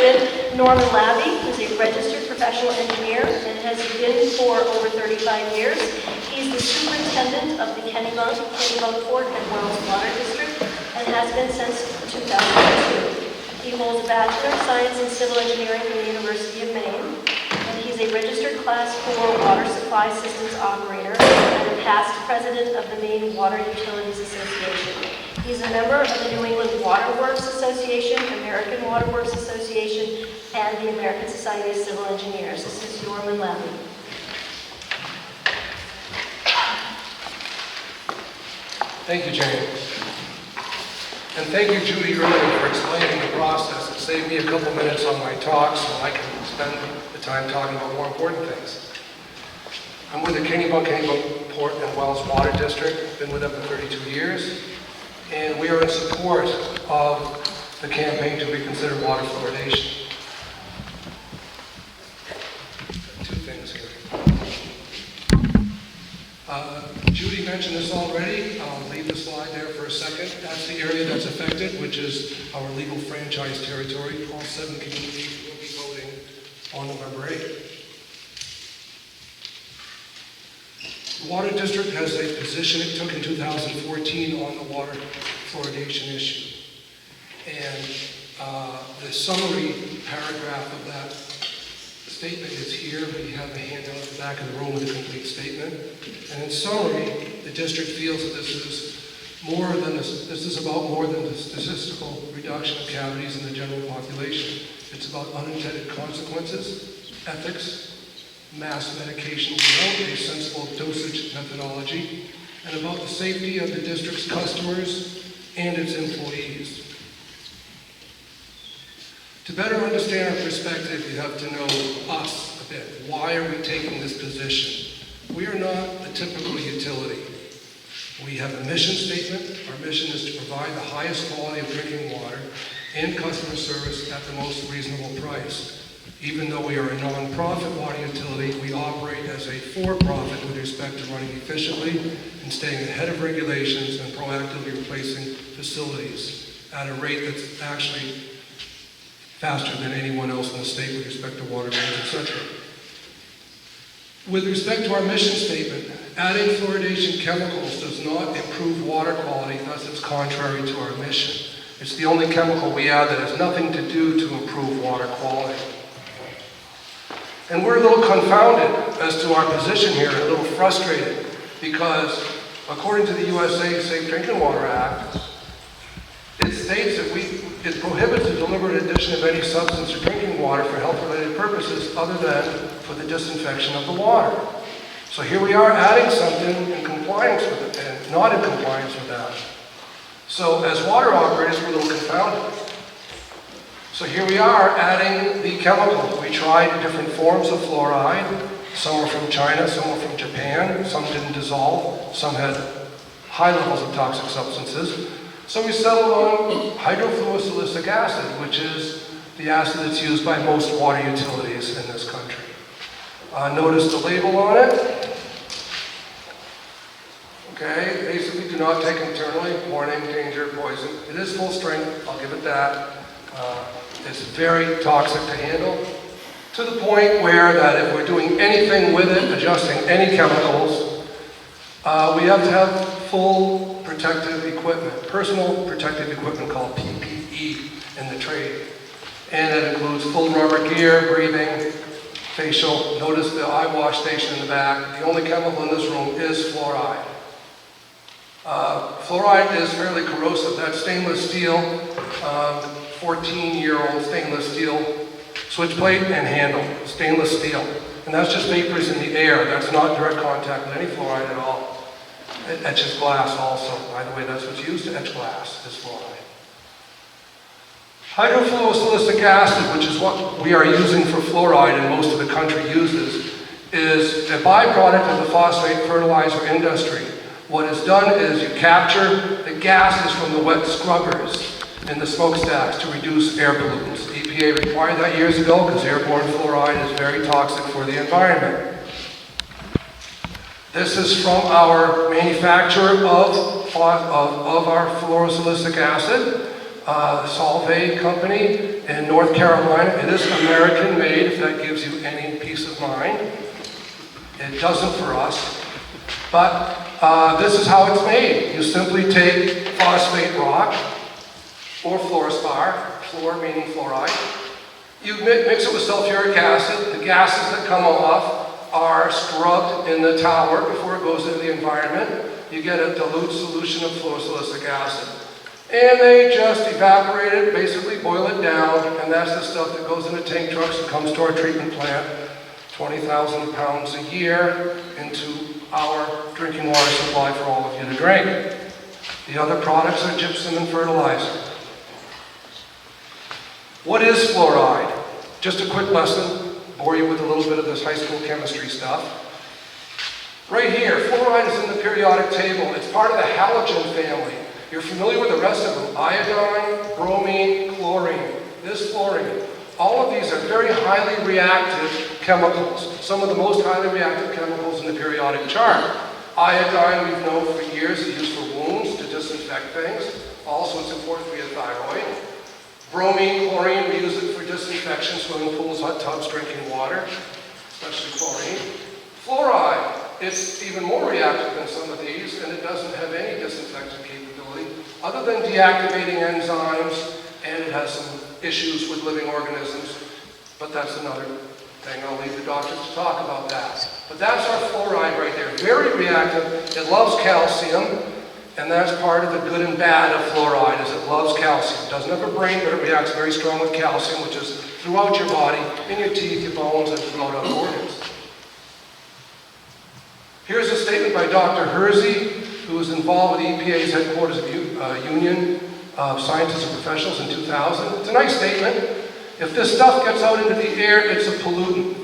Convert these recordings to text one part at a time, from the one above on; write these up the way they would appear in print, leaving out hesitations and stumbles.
with Norman Labbe, who's a registered professional engineer and has been for over 35 years. He's the superintendent of the Kennebunk and Wells Water District and has been since 2002. He holds a Bachelor of Science in Civil Engineering from the University of Maine, and he's a registered Class 4 Water Supply Systems Operator and a past president of the Maine Water Utilities Association. He's a member of the New England Water Works Association, American Water Works Association, and the American Society of Civil Engineers. This is Norman Labbe. Thank you, Jane. And thank you, Judy, earlier for explaining the process. It saved me a couple minutes on my talk so I can spend the time talking about more important things. I'm with the Kennebunk Port and Wells Water District. Been with them for 32 years. And we are in support of the campaign to reconsider water fluoridation. Two things here. Judy mentioned this already. I'll leave the slide there for a second. That's the area that's affected, which is our legal franchise territory. All 7 communities will be voting on November 8th. The Water District has a position it took in 2014 on the water fluoridation issue. And the summary paragraph of that statement is here. We have a handout at the back of the room with a complete statement. And in summary, the district feels that this is about more than the statistical reduction of cavities in the general population. It's about unintended consequences, ethics, mass medication without a sensible dosage methodology, and about the safety of the district's customers and its employees. To better understand our perspective, you have to know us a bit. Why are we taking this position? We are not a typical utility. We have a mission statement. Our mission is to provide the highest quality of drinking water and customer service at the most reasonable price. Even though we are a non-profit water utility, we operate as a for-profit with respect to running efficiently and staying ahead of regulations and proactively replacing facilities at a rate that's actually faster than anyone else in the state with respect to water mains, etc. With respect to our mission statement, adding fluoridation chemicals does not improve water quality, thus it's contrary to our mission. It's the only chemical we add that has nothing to do to improve water quality. And we're a little confounded as to our position here, a little frustrated, because according to the USA Safe Drinking Water Act, it states that it prohibits the deliberate addition of any substance to drinking water for health-related purposes other than for the disinfection of the water. So here we are adding something in compliance with it and not in compliance with that. So as water operators, we're a little confounded. So here we are adding the chemicals. We tried different forms of fluoride. Some were from China, some were from Japan, some didn't dissolve, some had high levels of toxic substances. So we settled on hydrofluosilicic acid, which is the acid that's used by most water utilities in this country. Notice the label on it. Okay, basically do not take internally, warning, danger, poison. It is full strength, I'll give it that. It's very toxic to handle, to the point where that if we're doing anything with it, adjusting any chemicals, we have to have full protective equipment, personal protective equipment called PPE in the trade. And that includes full rubber gear, breathing, facial. Notice the eye wash station in the back. The only chemical in this room is fluoride. Fluoride is fairly corrosive. That's stainless steel, 14-year-old stainless steel switch plate and handle, stainless steel. And that's just vapors in the air. That's not direct contact with any fluoride at all. It etches glass also. By the way, that's what's used to etch glass, is fluoride. Hydrofluosilicic acid, which is what we are using for fluoride and most of the country uses, is a byproduct of the phosphate fertilizer industry. What is done is you capture the gases from the wet scrubbers in the smokestacks to reduce air pollutants. The EPA required that years ago because airborne fluoride is very toxic for the environment. This is from our manufacturer of our fluorosilicic acid. Solvay company in North Carolina. It is American made, if that gives you any peace of mind. It doesn't for us. But this is how it's made. You simply take phosphate rock or fluorspar, fluor meaning fluoride. You mix it with sulfuric acid. The gases that come off are scrubbed in the tower before it goes into the environment. You get a dilute solution of fluorosilicic acid. And they just evaporate it, basically boil it down, and that's the stuff that goes into tank trucks and comes to our treatment plant. 20,000 pounds a year into our drinking water supply for all of you to drink. The other products are gypsum and fertilizer. What is fluoride? Just a quick lesson, bore you with a little bit of this high school chemistry stuff. Right here, fluoride is in the periodic table. It's part of the halogen family. You're familiar with the rest of them: iodine, bromine, chlorine. This fluorine. All of these are very highly reactive chemicals. Some of the most highly reactive chemicals in the periodic chart. Iodine, we've known for years, is used for wounds to disinfect things. Also, it's important for your thyroid. Bromine, chlorine, we use it for disinfection, swimming pools, hot tubs, drinking water, especially chlorine. Fluoride, it's even more reactive than some of these, and it doesn't have any disinfectant capability other than deactivating enzymes, and it has some issues with living organisms, but that's another thing. I'll leave the doctors to talk about that. But that's our fluoride right there. Very reactive. It loves calcium, and that's part of the good and bad of fluoride, is it loves calcium. It doesn't have a brain, but it reacts very strong with calcium, which is throughout your body, in your teeth, your bones, and throughout other organs. Here's a statement by Dr. Hersey, who was involved with EPA's headquarters of Union of Scientists and Professionals in 2000. It's a nice statement. If this stuff gets out into the air, it's a pollutant.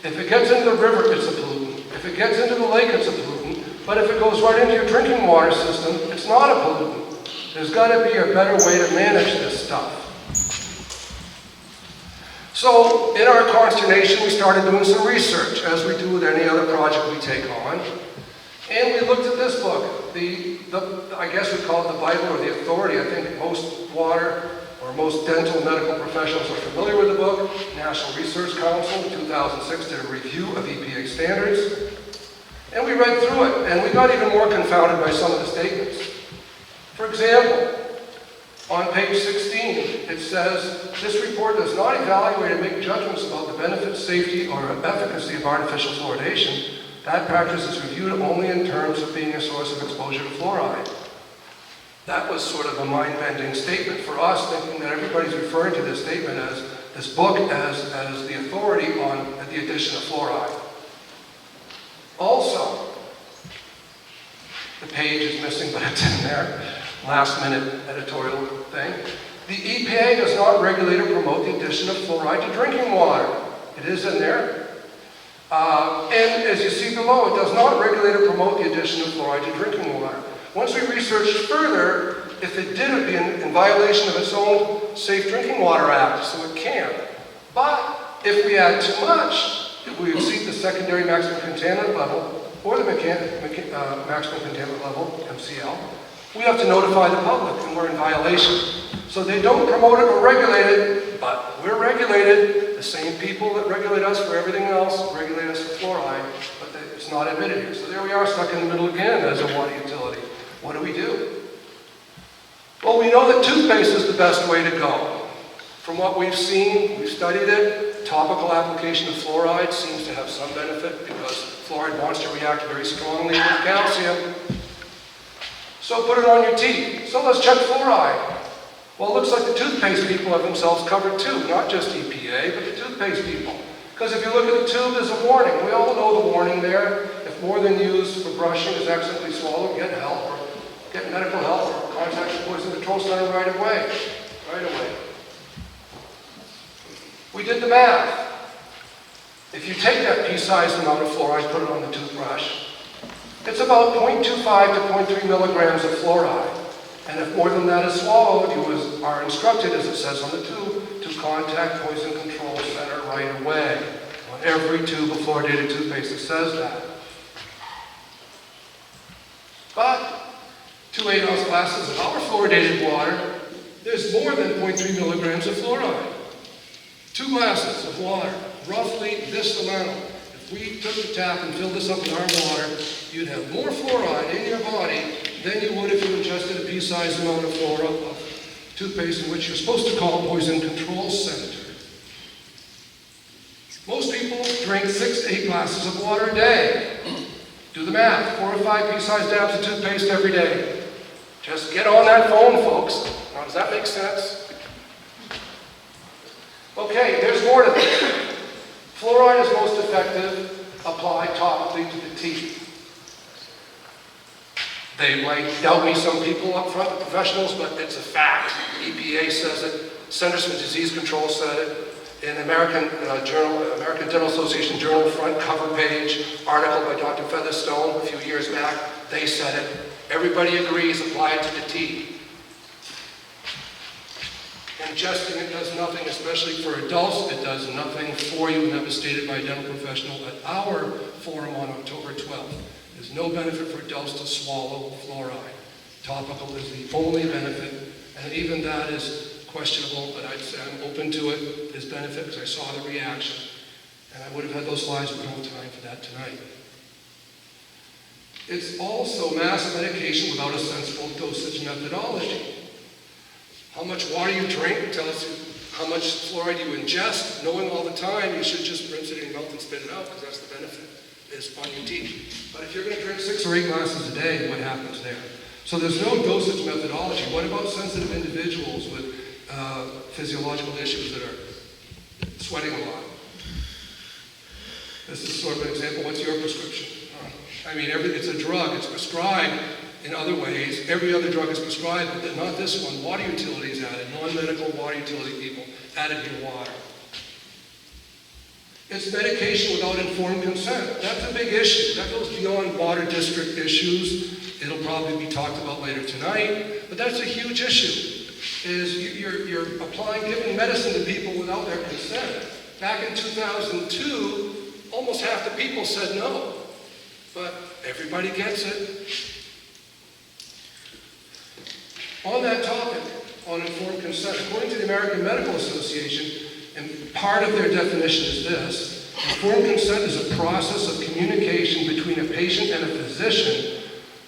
If it gets into the river, it's a pollutant. If it gets into the lake, it's a pollutant. But if it goes right into your drinking water system, it's not a pollutant. There's got to be a better way to manage this stuff. So, in our consternation, we started doing some research, as we do with any other project we take on. And we looked at this book. I guess we call it the Bible or the authority. I think most water or most dental medical professionals are familiar with the book. National Research Council in 2006 did a review of EPA standards. And we read through it, and we got even more confounded by some of the statements. For example, on page 16, it says, this report does not evaluate and make judgments about the benefits, safety, or efficacy of artificial fluoridation. That practice is reviewed only in terms of being a source of exposure to fluoride. That was sort of a mind-bending statement for us, thinking that everybody's referring to this statement as, this book as the authority on the addition of fluoride. Also, the page is missing, but it's in there. Last minute editorial thing. The EPA does not regulate or promote the addition of fluoride to drinking water. It is in there. And as you see below, it does not regulate or promote the addition of fluoride to drinking water. Once we researched further, if it did, it would be in violation of its own Safe Drinking Water Act, so it can't. But if we add too much, if we exceed the secondary maximum contaminant level, or the maximum contaminant level, MCL, we have to notify the public, and we're in violation. So they don't promote it or regulate it, but we're regulated. The same people that regulate us for everything else regulate us for fluoride, but it's not admitted here. So there we are, stuck in the middle again as a water utility. What do we do? Well, we know that toothpaste is the best way to go. From what we've seen, we've studied it, topical application of fluoride seems to have some benefit because fluoride wants to react very strongly with calcium. So put it on your teeth. So let's check fluoride. Well, it looks like the toothpaste people have themselves covered too, not just EPA, but the toothpaste people. Because if you look at the tube, there's a warning. We all know the warning there. If more than used for brushing is accidentally swallowed, get help, or get medical help, or contact the Poison Control Center right away. Right away. We did the math. If you take that pea-sized amount of fluoride, put it on the toothbrush, it's about 0.25 to 0.3 milligrams of fluoride. And if more than that is swallowed, you are instructed, as it says on the tube, to contact Poison Control Center right away. On every tube of fluoridated toothpaste, it says that. But 2 8-ounce glasses of our fluoridated water, there's more than 0.3 milligrams of fluoride. 2 glasses of water, roughly this amount. If we took the tap and filled this up with our water, you'd have more fluoride in your body than you would if you ingested a pea-sized amount of fluoride of toothpaste, in which you're supposed to call a poison control center. Most people drink 6 to 8 glasses of water a day. Do the math, 4 or 5 pea-sized dabs of toothpaste every day. Just get on that phone, folks. Now, does that make sense? Okay, there's more to this. Fluoride is most effective applied topically to the teeth. They might doubt me, some people up front, the professionals, but it's a fact. EPA says it, Centers for Disease Control said it. In American Dental Association Journal front cover page article by Dr. Featherstone a few years back, they said it. Everybody agrees, apply it to the teeth. Ingesting it does nothing, especially for adults. It does nothing for you, and that was stated by a dental professional at our forum on October 12th. There's no benefit for adults to swallow fluoride. Topical is the only benefit, and even that is questionable, but I'd say I'm open to it as benefit because I saw the reaction. And I would have had those slides, but no time for that tonight. It's also mass medication without a sensible dosage methodology. How much water you drink tells you how much fluoride you ingest. Knowing all the time, you should just rinse it in your mouth and spit it out because that's the benefit, is on your teeth. But if you're going to drink 6 or 8 glasses a day, what happens there? So there's no dosage methodology. What about sensitive individuals with physiological issues that are sweating a lot? This is sort of an example. What's your prescription? I mean, it's a drug. It's prescribed in other ways. Every other drug is prescribed, but not this one. Water utilities added. Non-medical water utility people added your water. It's medication without informed consent. That's a big issue. That goes beyond water district issues. It'll probably be talked about later tonight, but that's a huge issue. Is you're giving medicine to people without their consent. Back in 2002, almost half the people said no, but everybody gets it. On that topic, on informed consent, according to the American Medical Association, and part of their definition is this: informed consent is a process of communication between a patient and a physician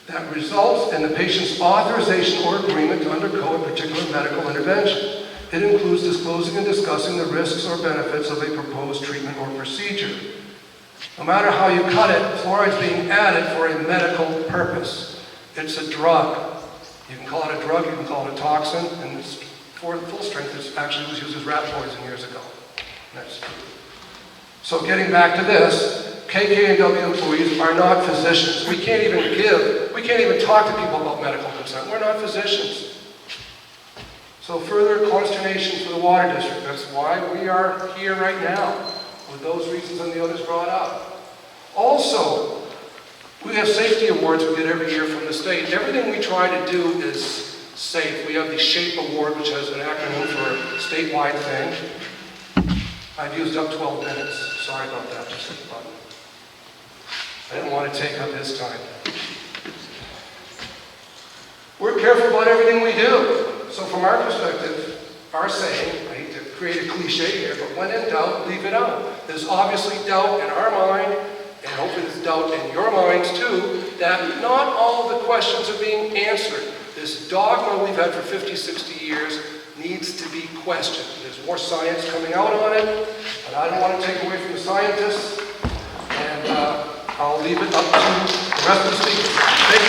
that results in the patient's authorization or agreement to undergo a particular medical intervention. It includes disclosing and discussing the risks or benefits of a proposed treatment or procedure. No matter how you cut it, fluoride is being added for a medical purpose. It's a drug. You can call it a drug, you can call it a toxin, and it's, for full strength, it actually was used as rat poison years ago. That's true. So getting back to this, KKW employees are not physicians. We can't even talk to people about medical consent. We're not physicians. So further consternation for the water district. That's why we are here right now, with those reasons and the others brought up. Also, we have safety awards we get every year from the state. Everything we try to do is safe. We have the SHAPE award, which has an acronym for a statewide thing. I've used up 12 minutes. Sorry about that. Just hit the button. I didn't want to take up his time. We're careful about everything we do. So from our perspective, our saying, I hate to create a cliche here, but when in doubt, leave it out. There's obviously doubt in our mind, and hopefully there's doubt in your minds too, that not all the questions are being answered. This dogma we've had for 50, 60 years needs to be questioned. There's more science coming out on it, but I don't want to take away from the scientists, and I'll leave it up to the rest of the speakers.